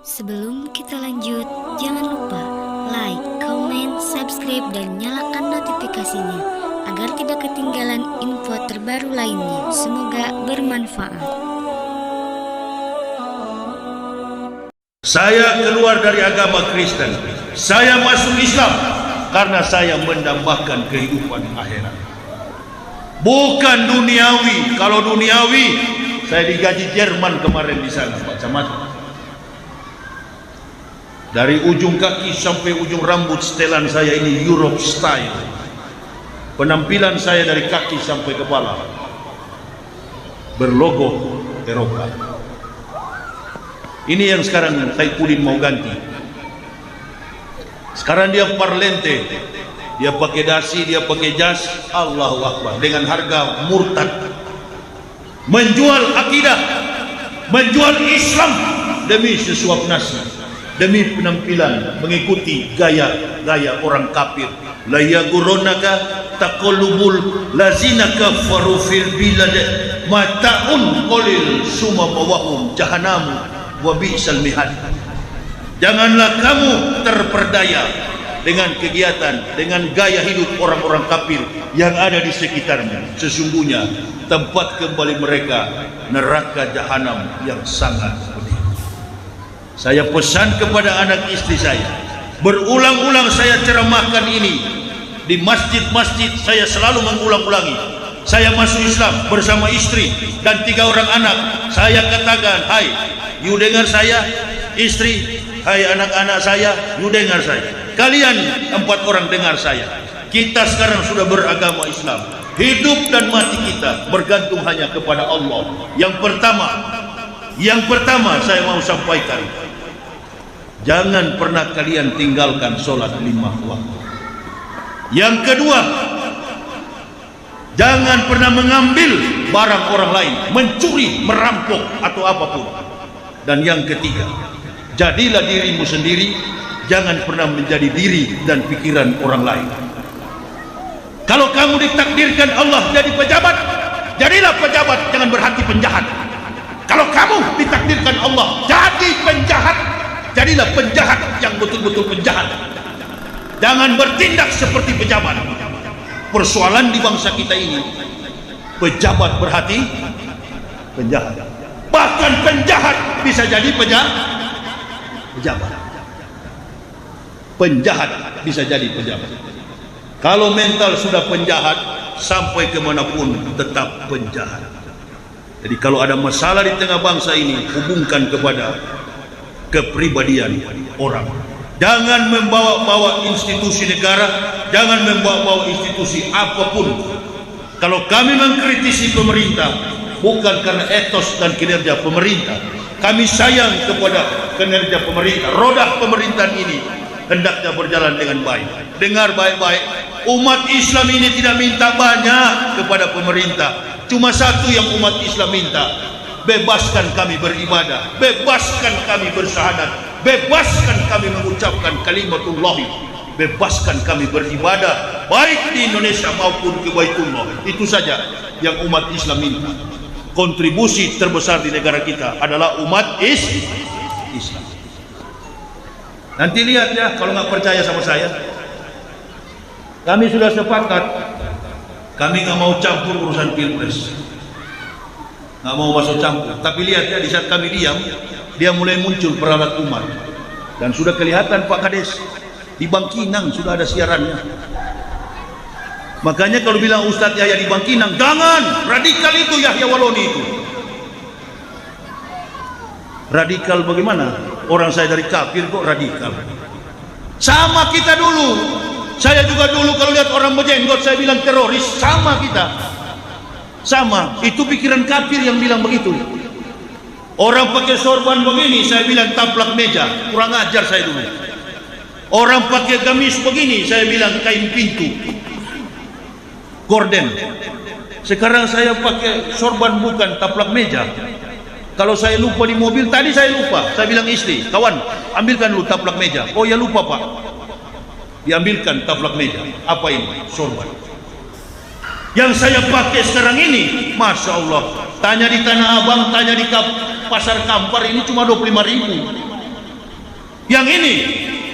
Sebelum kita lanjut, jangan lupa like, comment, subscribe, dan nyalakan notifikasinya agar tidak ketinggalan info terbaru lainnya. Semoga bermanfaat. Saya keluar dari agama Kristen. Saya masuk Islam karena saya mendambakan kehidupan akhirat. Bukan duniawi. Kalau duniawi, saya digaji Jerman kemarin di sana, Pak Camat. Dari ujung kaki sampai ujung rambut setelan saya ini Europe style. Penampilan saya dari kaki sampai kepala berlogo Eropa. Ini yang sekarang Saifuddin mau ganti. Sekarang dia parlente, dia pakai dasi, dia pakai jas, Allahu Akbar, dengan harga murtad. Menjual akidah, menjual Islam demi sesuap nasi, demi penampilan, mengikuti gaya-gaya orang kafir. La yaghurunaka taqallubul lazina kafaru fil bilad mata'un qalil summa mawahum jahannam wa bi'sal mihad. Janganlah kamu terperdaya dengan kegiatan, dengan gaya hidup orang-orang kafir yang ada di sekitarmu. Sesungguhnya tempat kembali mereka neraka jahanam yang sangat pedih. Saya pesan kepada anak istri saya, berulang-ulang saya ceramahkan ini di masjid-masjid. Saya selalu mengulang-ulangi, saya masuk Islam bersama istri dan 3 orang anak. Saya katakan, hai, you dengar saya, istri, hai anak-anak saya, you dengar saya. Kalian 4 orang dengar saya. Kita sekarang sudah beragama Islam. Hidup dan mati kita bergantung hanya kepada Allah. Yang pertama saya mau sampaikan, jangan pernah kalian tinggalkan sholat 5 waktu. Yang kedua, jangan pernah mengambil barang orang lain, mencuri, merampok atau apapun. Dan yang ketiga, jadilah dirimu sendiri, jangan pernah menjadi diri dan pikiran orang lain. Kalau kamu ditakdirkan Allah jadi pejabat, jadilah pejabat, jangan berhati penjahat. Kalau kamu ditakdirkan Allah jadi penjahat, jadilah penjahat yang betul-betul penjahat. Jangan bertindak seperti pejabat. Persoalan di bangsa kita ini, pejabat berhati penjahat. Bahkan penjahat bisa jadi pejabat. Penjahat bisa jadi pejabat. Kalau mental sudah penjahat, sampai kemanapun tetap penjahat. Jadi kalau ada masalah di tengah bangsa ini, hubungkan kepada kepribadian orang. Jangan membawa-bawa institusi negara, jangan membawa-bawa institusi apapun. Kalau kami mengkritisi pemerintah, bukan karena etos dan kinerja pemerintah. Kami sayang kepada kinerja pemerintah. Roda pemerintahan ini hendaknya berjalan dengan baik. Dengar baik-baik, umat Islam ini tidak minta banyak kepada pemerintah. Cuma satu yang umat Islam minta, bebaskan kami beribadah, bebaskan kami bersyahadat, bebaskan kami mengucapkan kalimatullah, bebaskan kami beribadah baik di Indonesia maupun ke Baitullah. Itu saja yang umat Islam minta. Kontribusi terbesar di negara kita adalah umat Islam. Nanti lihat ya, kalau nggak percaya sama saya, kami sudah sepakat, kami nggak mau campur urusan pilpres, nggak mau masuk campur. Tapi lihat ya, di saat kami diam, dia mulai muncul peralat umat. Dan sudah kelihatan Pak Kades, di Bangkinang sudah ada siarannya. Makanya kalau bilang Ustadz Yahya di Bangkinang, jangan, radikal itu Yahya Waloni itu. Radikal bagaimana? Orang saya dari kafir kok radikal. Sama kita dulu. Saya juga dulu kalau lihat orang berjenggot saya bilang teroris. Sama kita. Sama. Itu pikiran kafir yang bilang begitu. Orang pakai sorban begini saya bilang taplak meja. Kurang ajar saya dulu. Orang pakai gamis begini saya bilang kain pintu, gorden. Sekarang saya pakai sorban bukan taplak meja. Kalau saya lupa di mobil, tadi saya lupa, saya bilang istri, kawan, ambilkan dulu taplak meja. Oh ya lupa Pak, diambilkan taplak meja. Apa ini? Sorban. Yang saya pakai sekarang ini, Masya Allah, tanya di Tanah Abang, tanya di pasar Kampar, ini cuma 25.000. Yang ini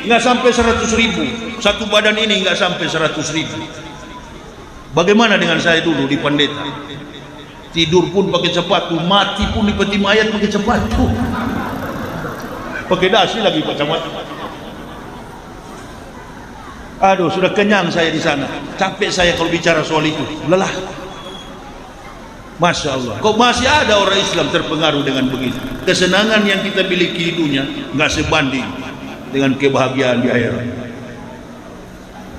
nggak sampai 100.000, satu badan ini nggak sampai 100.000. Bagaimana dengan saya dulu di Pandeta? Tidur pun pakai sepatu, mati pun di peti mayat pakai sepatu, pakai dasi lagi Pak Camat. Aduh, sudah kenyang saya di sana, capek saya kalau bicara soal itu, lelah. Masya Allah, kok masih ada orang Islam terpengaruh dengan begitu? Kesenangan yang kita miliki di dunia nggak sebanding dengan kebahagiaan di akhirat.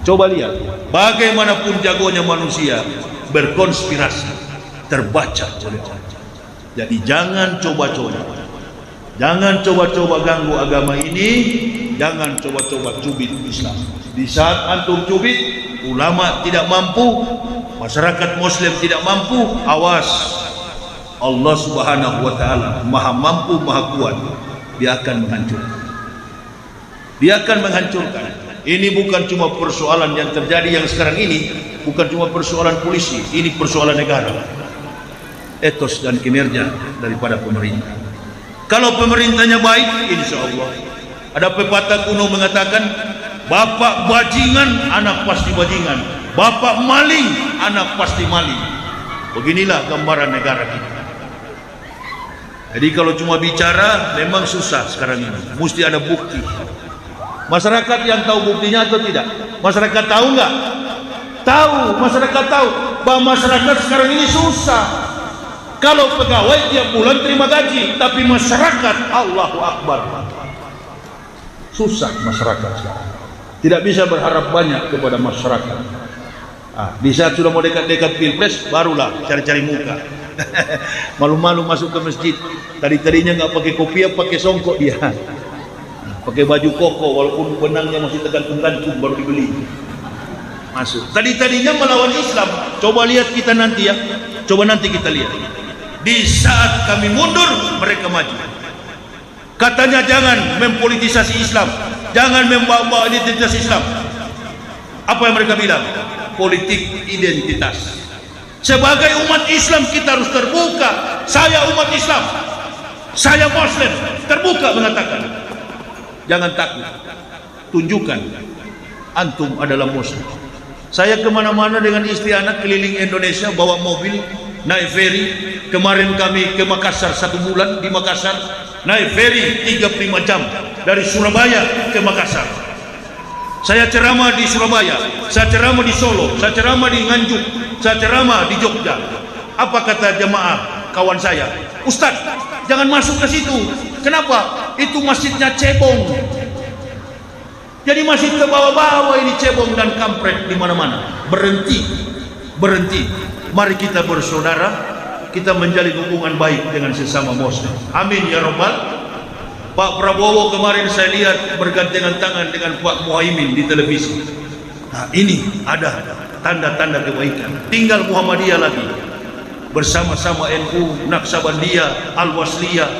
Coba lihat, bagaimanapun jagonya manusia berkonspirasi, terbaca oleh orang. Jadi jangan coba-coba, jangan coba-coba ganggu agama ini, jangan coba-coba cubit Islam. Di saat antum cubit, ulama tidak mampu, masyarakat Muslim tidak mampu, awas, Allah Subhanahu wa Ta'ala Maha mampu, Maha kuat, Dia akan menghancurkan. Dia akan menghancurkan. Ini bukan cuma persoalan yang terjadi yang sekarang ini, bukan cuma persoalan polisi, ini persoalan negara, etos dan kinerja daripada pemerintah. Kalau pemerintahnya baik, insya Allah. Ada pepatah kuno mengatakan, bapak bajingan, anak pasti bajingan. Bapak maling, anak pasti maling. Beginilah gambaran negara kita. Jadi kalau cuma bicara memang susah sekarang ini, mesti ada bukti. Masyarakat yang tahu buktinya atau tidak? Masyarakat tahu nggak? Tahu, masyarakat tahu bahwa masyarakat sekarang ini susah. Kalau pegawai tiap bulan terima gaji, tapi masyarakat, Allahu Akbar, susah masyarakat sekarang. Tidak bisa berharap banyak kepada masyarakat. Di saat sudah mau dekat-dekat pilpres, barulah cari-cari muka. Malu-malu masuk ke masjid. Tadinya nggak pakai kopiah, pakai songkok dia. Pakai baju koko, walaupun benangnya masih tergantung-gantung, baru dibeli. Masuk. Tadinya melawan Islam. Coba lihat kita nanti ya. Coba nanti kita lihat. Di saat kami mundur, mereka maju. Katanya jangan mempolitisasi Islam, jangan membawa identitas Islam. Apa yang mereka bilang? Politik identitas. Sebagai umat Islam kita harus terbuka. Saya umat Islam, saya Muslim, terbuka mengatakan, jangan takut, tunjukkan antum adalah Muslim. Saya kemana-mana dengan istri anak keliling Indonesia, bawa mobil, naik ferry. Kemarin kami ke Makassar 1 bulan di Makassar, naik ferry 35 jam dari Surabaya ke Makassar. Saya ceramah di Surabaya, saya ceramah di Solo, saya ceramah di Nganjuk, saya ceramah di Jogja. Apa kata jemaah kawan saya? Ustaz, jangan masuk ke situ. Kenapa? Itu masjidnya cebong. Jadi masjid ke bawah-bawah ini cebong dan kampret di mana-mana. Berhenti, berhenti. Mari kita bersaudara, kita menjalin hubungan baik dengan sesama Muslim. Amin ya Rabbal. Pak Prabowo kemarin saya lihat bergandengan tangan dengan Pak Muhaimin di televisi. Nah, ini ada tanda-tanda kebaikan. Tinggal Muhammadiyah lagi, bersama-sama NU, Naqsabandiyah, Al-Wasliyah.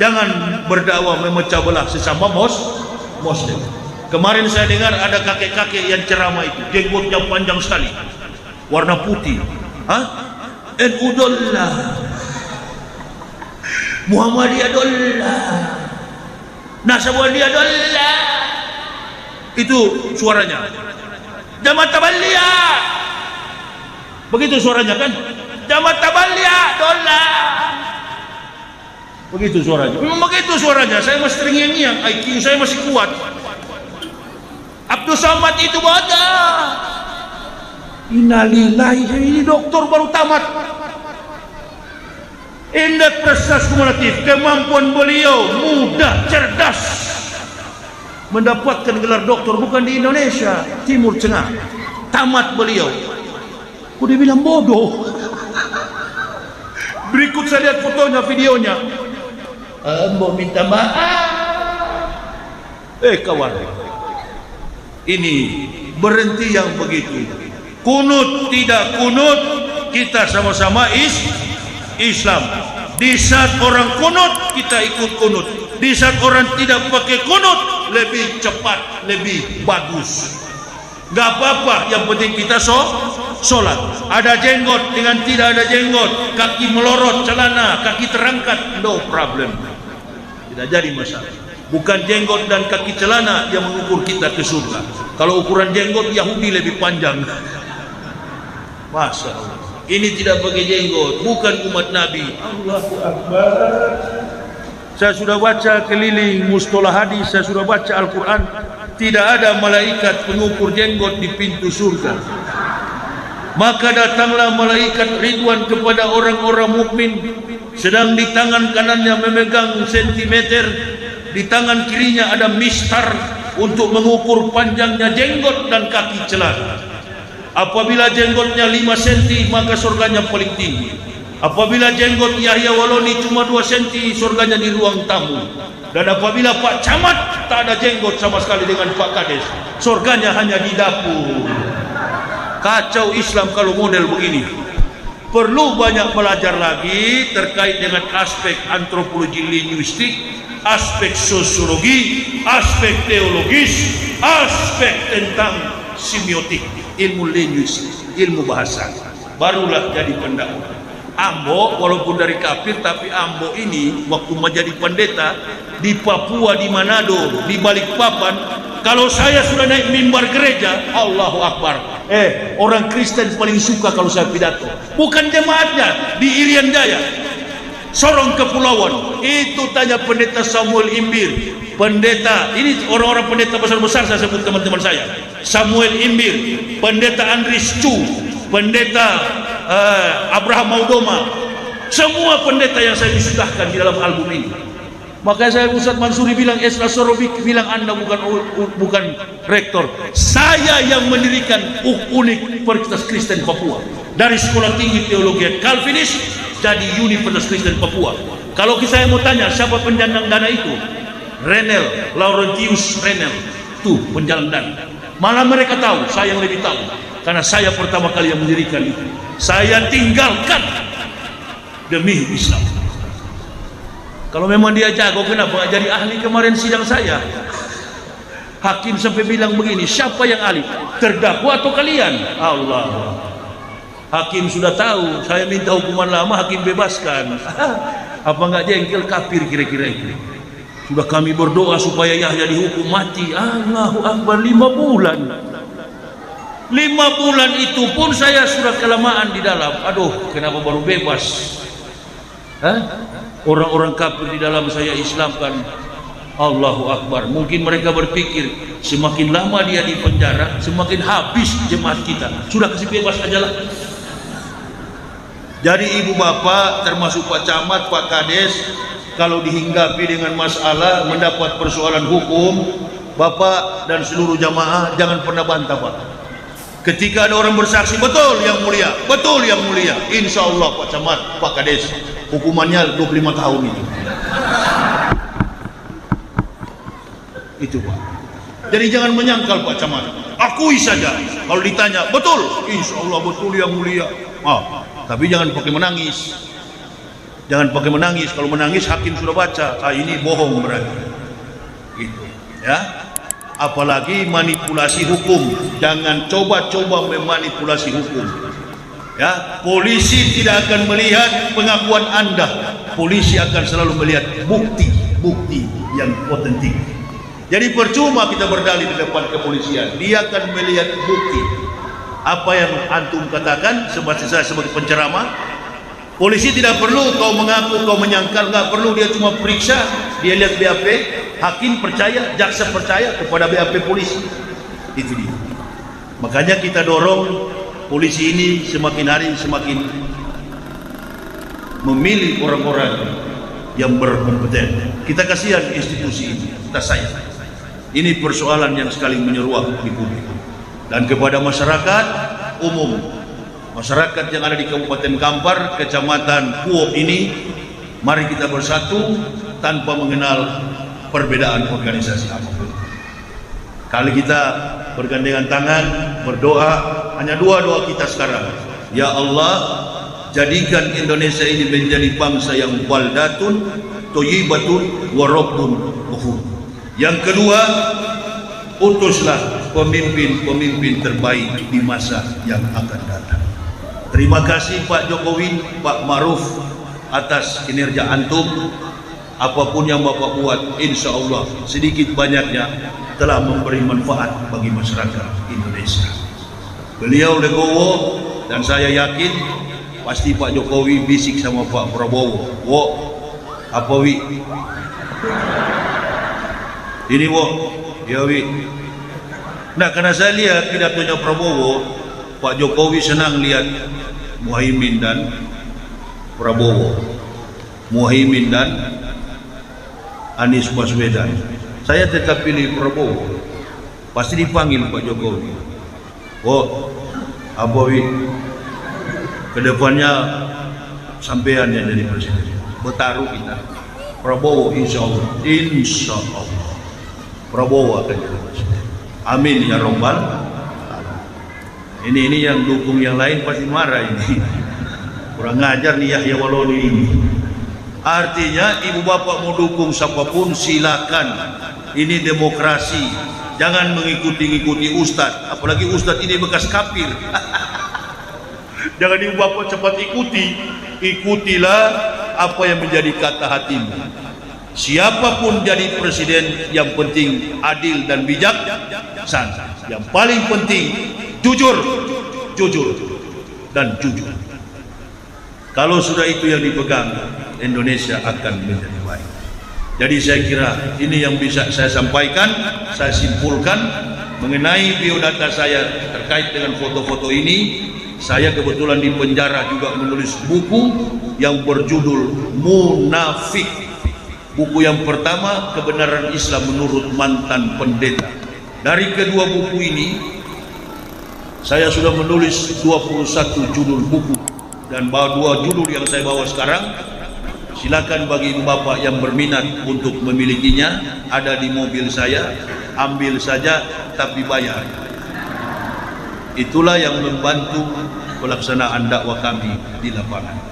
Jangan berdakwah memecah belah sesama Muslim. Kemarin saya dengar ada kakek-kakek yang ceramah itu, jenggotnya panjang sekali, warna putih. NU dollah, Muhammadiyah dollah, Naqsabandiyah dollah. Itu suaranya. Jamaah Tabaliyah, begitu suaranya kan? Jamaah Tabaliyah dollah, begitu suaranya. Memang begitu suaranya. Saya masih terngiang-ngiang, IQ saya masih kuat. Abdul Somad itu bodoh. Innalillahi, ini doktor baru tamat. Indeks prestasi kumulatif, kemampuan beliau mudah, cerdas, mendapatkan gelar doktor bukan di Indonesia, Timur Tengah. Tamat beliau, kok dibilang bodoh. Berikut saya lihat fotonya, videonya. Mau minta maaf. Kawan, ini berhenti yang begitu. Kunut tidak kunut, kita sama-sama Islam. Di saat orang kunut, kita ikut kunut. Di saat orang tidak pakai kunut, lebih cepat, lebih bagus. Gak apa-apa, yang penting kita sholat. Ada jenggot dengan tidak ada jenggot, kaki melorot celana, kaki terangkat, no problem. Tidak jadi masalah. Bukan jenggot dan kaki celana yang mengukur kita ke surga. Kalau ukuran jenggot Yahudi lebih panjang. Masya Allah. Ini tidak pakai jenggot, bukan umat Nabi. Allahu Akbar. Saya sudah baca keliling mustolah hadis, saya sudah baca Al-Quran. Tidak ada malaikat pengukur jenggot di pintu surga. Maka datanglah malaikat Ridwan kepada orang-orang mukmin, sedang di tangan kanannya memegang sentimeter, di tangan kirinya ada mistar untuk mengukur panjangnya jenggot dan kaki celana. Apabila jenggotnya 5 cm, maka surganya paling tinggi. Apabila jenggot Yahya Waloni cuma 2 cm, surganya di ruang tamu. Dan apabila Pak Camat tak ada jenggot sama sekali dengan Pak Kades, surganya hanya di dapur. Kacau Islam kalau model begini. Perlu banyak belajar lagi terkait dengan aspek antropologi linguistik, aspek sosiologi, aspek teologis, aspek tentang semiotik, ilmu linguistik, ilmu bahasa. Barulah jadi pendakwah. Ambo walaupun dari kafir, tapi Ambo ini waktu menjadi pendeta di Papua, di Manado, di Balikpapan, kalau saya sudah naik mimbar gereja, Allahu Akbar, orang Kristen paling suka kalau saya pidato. Bukan jemaatnya di Irian Jaya, Sorong Kepulauan, itu tanya pendeta Samuel Imbir. Pendeta, ini orang-orang pendeta besar-besar saya sebut teman-teman saya. Samuel Imbir, pendeta Andris Chu, pendeta Abraham Maudoma, semua pendeta yang saya disudahkan di dalam album ini. Makanya saya Ustaz Mansuri bilang, Esra Sorobik bilang Anda bukan rektor. Saya yang mendirikan Universitas Kristen Papua. Dari Sekolah Tinggi Teologi Calvinis jadi Universitas Kristen Papua. Kalau saya mau tanya siapa pendanang dana itu, Renel, Laurentius Renel, tuh penjalan dana. Malah mereka tahu, saya yang lebih tahu, karena saya pertama kali yang mendirikan itu. Saya tinggalkan demi Islam. Kalau memang dia jago, kenapa nggak jadi ahli kemarin sidang saya? Hakim sampai bilang begini, siapa yang ahli? Terdakwa atau kalian? Allah. Hakim sudah tahu, saya minta hukuman lama, hakim bebaskan. Apa nggak jengkel kafir kira-kira itu? Sudah kami berdoa supaya Yahya dihukum mati. Allahu Akbar, 5 bulan. 5 bulan itu pun saya sudah kelamaan di dalam. Aduh, kenapa baru bebas? Orang-orang kafir di dalam saya Islamkan. Allahu Akbar. Mungkin mereka berpikir semakin lama dia di penjara, semakin habis jemaat kita. Sudah kasih bebas aja lah. Jadi ibu bapak termasuk Pak Camat, Pak Kades, kalau dihinggapi dengan masalah mendapat persoalan hukum, bapak dan seluruh jamaah jangan pernah bantah Pak. Ketika ada orang bersaksi, betul yang mulia, betul yang mulia, insya Allah Pak Camat, Pak Kades, hukumannya 25 tahun itu. Itu Pak. Jadi jangan menyangkal Pak Camat, akui saja. Kalau ditanya, betul, insya Allah betul yang mulia. Tapi jangan pakai menangis. Jangan pakai menangis. Kalau menangis hakim sudah baca, ini bohong berarti. Gitu, ya. Apalagi manipulasi hukum. Jangan coba-coba memanipulasi hukum. Ya, polisi tidak akan melihat pengakuan Anda. Polisi akan selalu melihat bukti yang otentik. Jadi percuma kita berdalih di depan kepolisian. Dia akan melihat bukti. Apa yang antum katakan sebagai saya sebagai penceramah, polisi tidak perlu kau mengaku, kau menyangkal, nggak perlu, dia cuma periksa, dia lihat BAP, hakim percaya, jaksa percaya kepada BAP polisi. Itu dia. Makanya kita dorong polisi ini semakin hari semakin memilih orang-orang yang berkompeten. Kita kasihan institusi ini, kita sayang. Ini persoalan yang sekali menyeruak di publik. Dan kepada masyarakat umum, masyarakat yang ada di Kabupaten Kampar, Kecamatan Kuok ini, mari kita bersatu tanpa mengenal perbedaan organisasi apapun. Kali kita bergandengan tangan, berdoa, hanya 2 doa kita sekarang. Ya Allah, jadikan Indonesia ini menjadi bangsa yang baldatun, thayyibatun, wa rabbun ghafur. Yang kedua, utuslah pemimpin-pemimpin terbaik di masa yang akan datang. Terima kasih Pak Jokowi, Pak Ma'ruf atas kinerja antum. apapun yang Bapak buat, insya Allah sedikit banyaknya telah memberi manfaat bagi masyarakat Indonesia. Beliau legowo, dan saya yakin pasti Pak Jokowi bisik sama Pak Prabowo, wo apa wi ini wo ya wi. Nah, karena saya lihat pidatonya Prabowo, Pak Jokowi senang lihat Muhaimin dan Prabowo, Muhaimin dan Anies Baswedan. Saya tetap pilih Prabowo. Pasti dipanggil Pak Jokowi, oh apa wi, kedepannya sampean yang jadi presiden, bertaruh kita. Prabowo insya Allah Prabowo akan jadi presiden. Amin ya robbal alamin. Ini yang dukung yang lain pasti marah ini. Kurang ngajar nih Yahya Waloni ini. Artinya ibu bapak mau dukung siapapun silakan. Ini demokrasi. Jangan mengikuti ustadz, apalagi ustadz ini bekas kafir. Jangan ibu bapak cepat ikutilah apa yang menjadi kata hatimu. Siapapun jadi presiden, yang penting adil dan bijaksana. Yang paling penting jujur dan jujur. Kalau sudah itu yang dipegang, Indonesia akan menjadi baik. Jadi saya kira ini yang bisa saya sampaikan, saya simpulkan mengenai biodata saya terkait dengan foto-foto ini. Saya kebetulan di penjara juga menulis buku yang berjudul Munafik. Buku yang pertama, Kebenaran Islam Menurut Mantan Pendeta. Dari kedua buku ini saya sudah menulis 21 judul buku, dan dua judul yang saya bawa sekarang silakan bagi ibu bapak yang berminat untuk memilikinya, ada di mobil saya, ambil saja tapi bayar. Itulah yang membantu pelaksanaan dakwah kami di lapangan.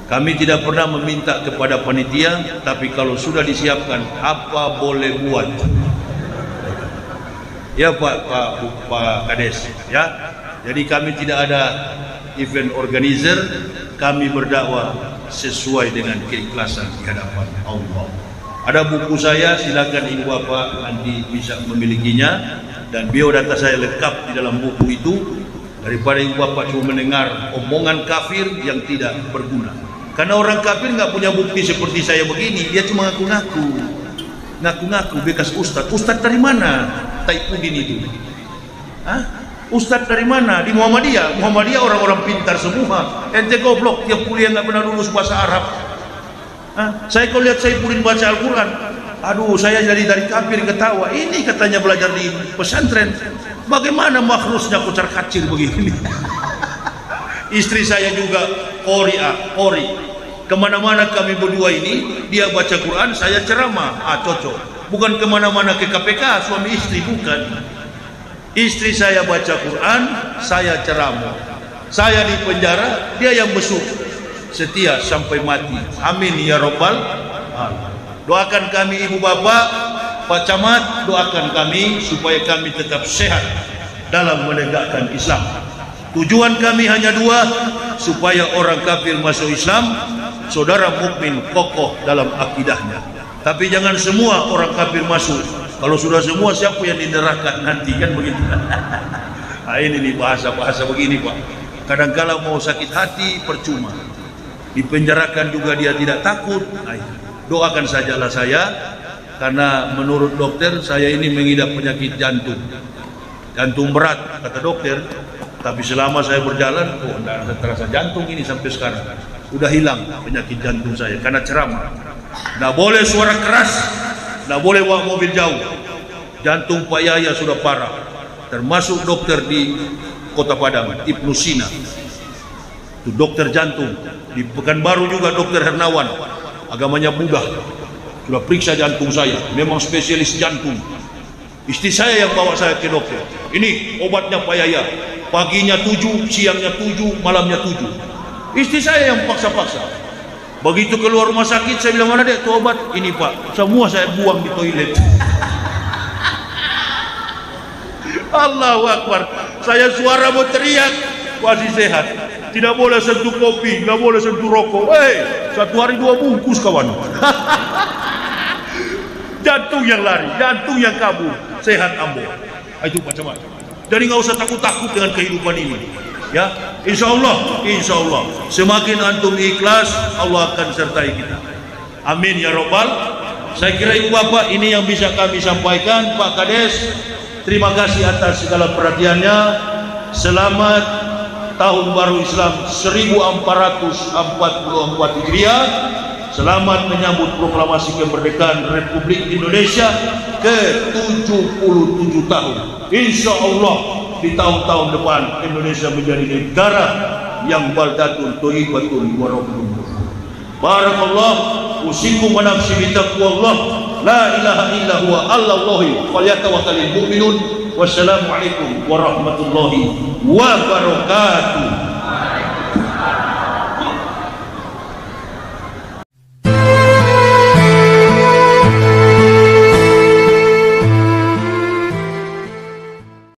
Kami tidak pernah meminta kepada panitia, tapi kalau sudah disiapkan apa boleh buat. Ya Pak Kades ya. Jadi kami tidak ada event organizer, kami berdakwah sesuai dengan keikhlasan di hadapan Allah. Ada buku saya, silakan ibu bapak nanti bisa memilikinya, dan biodata saya lengkap di dalam buku itu, daripada ibu bapak cuma mendengar omongan kafir yang tidak berguna. Karena orang kafir nggak punya bukti seperti saya begini, dia cuma ngaku-ngaku bekas ustadz dari mana? Taifudin itu, ustadz dari mana? Di Muhammadiyah orang-orang pintar semua. Ente goblok, tiap kuliah nggak pernah lulus bahasa Arab. Saya kalau lihat Saifudin baca Al-Quran, aduh saya dari kafir ketawa. Ini katanya belajar di pesantren, bagaimana makhrusnya kocar kacir begini. Istri saya juga qori. Kemana-mana kami berdua ini, dia baca Quran, saya ceramah. Cocok. Bukan kemana-mana ke KPK, suami istri, bukan. Istri saya baca Quran, saya ceramah. Saya di penjara, dia yang besuk. Setia sampai mati. Amin ya robbal alamin. Doakan kami ibu bapak, Pak Camat, doakan kami supaya kami tetap sehat dalam menegakkan Islam. Tujuan kami hanya dua, supaya orang kafir masuk Islam, saudara mukmin kokoh dalam akidahnya. Tapi jangan semua orang kafir masuk. Kalau sudah semua, siapa yang di neraka nanti, kan begitu. Ini nih bahasa begini Pak. Kadang-kala mau sakit hati percuma, dipenjarakan juga dia tidak takut. Doakan sajalah saya, karena menurut dokter saya ini mengidap penyakit jantung berat kata dokter. Tapi selama saya berjalan, tidak terasa jantung ini sampai sekarang. Udah hilang penyakit jantung saya karena ceramah. Nggak boleh suara keras, nggak boleh bawa mobil jauh. Jantung Pak Yahya sudah parah. Termasuk dokter di Kota Padang, Ibnu Sina, itu dokter jantung. Di Pekanbaru juga dokter Hernawan, agamanya Buddha, sudah periksa jantung saya, memang spesialis jantung. Istri saya yang bawa saya ke dokter. Ini obatnya Pak Yahya, paginya 7, siangnya 7, malamnya 7. Istri saya yang paksa-paksa. Begitu keluar rumah sakit, saya bilang, mana dek tuh obat? Ini Pak, semua saya buang di toilet. Allahu Akbar. Saya suara mau teriak, masih sehat. Tidak boleh sentuh kopi, nggak boleh sentuh rokok. Satu hari 2 bungkus kawan. Jantung yang lari, jantung yang kabur, sehat ambo. Itu macam-macam. Jadi nggak usah takut-takut dengan kehidupan ini. Ya, insya Allah, semakin antum ikhlas, Allah akan sertai kita. Amin ya robbal. Saya kira ibu bapak ini yang bisa kami sampaikan. Pak Kades, terima kasih atas segala perhatiannya. Selamat Tahun Baru Islam 1444 Hijriah. Selamat menyambut proklamasi kemerdekaan Republik Indonesia ke-77 tahun. Insya Allah di tahun-tahun depan Indonesia menjadi negara yang baldatun thayyibatun wa rabbun. Barakallah usikum wa nafsi bi taqwallah la ilaha illa huwa Allahi falyatawakkalul mu'minun. Wassalamualaikum warahmatullahi wabarakatuh.